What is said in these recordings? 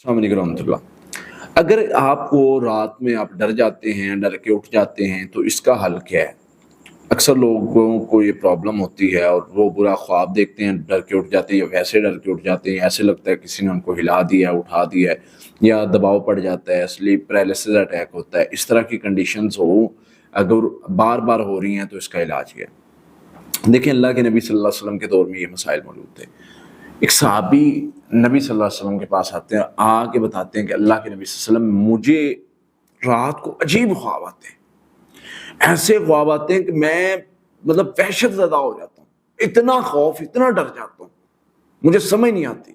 السلام علیکم ورحمۃ اللہ۔ اگر آپ کو رات میں آپ ڈر جاتے ہیں، ڈر کے اٹھ جاتے ہیں، تو اس کا حل کیا ہے؟ اکثر لوگوں کو یہ پرابلم ہوتی ہے اور وہ برا خواب دیکھتے ہیں، ڈر کے اٹھ جاتے ہیں، یا ویسے ڈر کے اٹھ جاتے ہیں، ایسے لگتا ہے کسی نے ان کو ہلا دیا، اٹھا دیا ہے، یا دباؤ پڑ جاتا ہے، سلیپ پیرالسس اٹیک ہوتا ہے۔ اس طرح کی کنڈیشنز اگر بار بار ہو رہی ہیں تو اس کا علاج کیا ہے؟ دیکھیں، اللہ کے نبی صلی اللہ علیہ وسلم کے دور میں یہ مسائل موجود تھے۔ ایک صحابی نبی صلی اللہ علیہ وسلم کے پاس آتے ہیں، آ کے بتاتے ہیں کہ اللہ کے نبی صلی اللہ علیہ وسلم، مجھے رات کو عجیب خواب آتے ہیں، ایسے خواب آتے ہیں کہ میں وحشت زدہ ہو جاتا ہوں، اتنا خوف، اتنا ڈر جاتا ہوں، مجھے سمجھ نہیں آتی،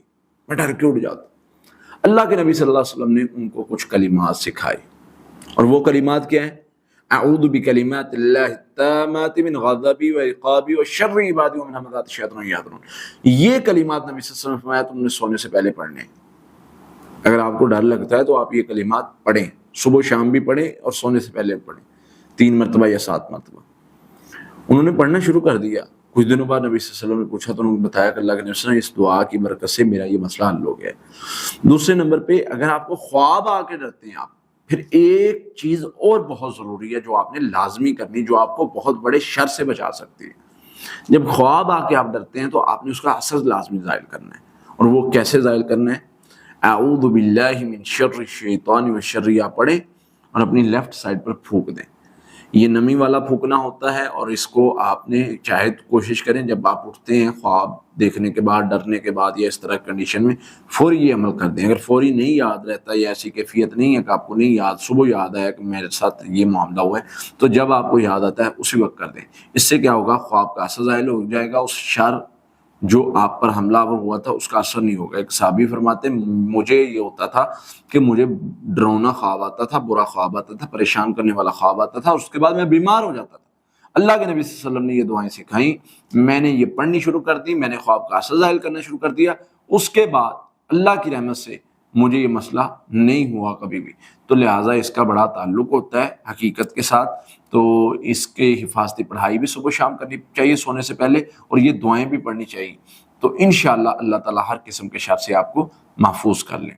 میں ڈر کے اٹھ جاتا ہوں۔ اللہ کے نبی صلی اللہ علیہ وسلم نے ان کو کچھ کلمات سکھائی، اور وہ کلمات کیا ہیں؟ اعوذ بکلمات اللہ التامات من غضبی وعقابی وشر عبادی ومن همزات الشیاطین یحضرون۔ یہ کلمات نبی صلی اللہ علیہ وسلم نے فرمایا تم نے سونے سے پہلے پڑھنے ہیں۔ اگر آپ کو ڈر لگتا ہے تو آپ یہ کلمات پڑھیں، صبح و شام بھی پڑھیں اور سونے سے پہلے پڑھیں، 3 مرتبہ یا 7 مرتبہ۔ انہوں نے پڑھنا شروع کر دیا۔ کچھ دنوں بعد نبی صلی اللہ علیہ وسلم نے پوچھا تو انہوں نے بتایا کہ اللہ کے نبی صلی اللہ علیہ وسلم، اس دعا کی برکت سے میرا یہ مسئلہ حل ہو گیا ہے۔ دوسرے نمبر پہ، اگر آپ کو خواب آ کے ڈرتے ہیں آپ، پھر ایک چیز اور بہت ضروری ہے جو آپ نے لازمی کرنی، جو آپ کو بہت بڑے شر سے بچا سکتی ہے۔ جب خواب آ کے آپ ڈرتے ہیں تو آپ نے اس کا اثر لازمی ظاہر کرنا ہے، اور وہ کیسے ظاہر کرنا ہے؟ اعوذ باللہ من شر الشیطان والشر آپ پڑھیں اور اپنی لیفٹ سائڈ پر پھونک دیں۔ یہ نمی والا پھونکنا ہوتا ہے، اور اس کو آپ نے چاہے تو کوشش کریں جب آپ اٹھتے ہیں خواب دیکھنے کے بعد، ڈرنے کے بعد، یا اس طرح کنڈیشن میں، فوری یہ عمل کر دیں۔ اگر فوری نہیں یاد رہتا یا ایسی کیفیت نہیں ہے کہ آپ کو نہیں یاد، صبح یاد آیا کہ میرے ساتھ یہ معاملہ ہوا ہے، تو جب آپ کو یاد آتا ہے اسی وقت کر دیں۔ اس سے کیا ہوگا؟ خواب کا اثر ظاہر ہو جائے گا، اس شر جو آپ پر حملہ آور ہوا تھا اس کا اثر نہیں ہوگا۔ ایک صحابی فرماتے ہیں مجھے یہ ہوتا تھا کہ مجھے ڈرونا خواب آتا تھا، برا خواب آتا تھا، پریشان کرنے والا خواب آتا تھا، اور اس کے بعد میں بیمار ہو جاتا تھا۔ اللہ کے نبی صلی اللہ علیہ وسلم نے یہ دعائیں سکھائیں، میں نے یہ پڑھنی شروع کر دی، میں نے خواب کا اثر ظاہر کرنا شروع کر دیا، اس کے بعد اللہ کی رحمت سے مجھے یہ مسئلہ نہیں ہوا کبھی بھی۔ تو لہٰذا اس کا بڑا تعلق ہوتا ہے حقیقت کے ساتھ۔ تو اس کے حفاظتی پڑھائی بھی صبح شام کرنی چاہیے سونے سے پہلے، اور یہ دعائیں بھی پڑھنی چاہیے۔ تو انشاءاللہ اللہ تعالیٰ ہر قسم کے شر سے آپ کو محفوظ کر لیں۔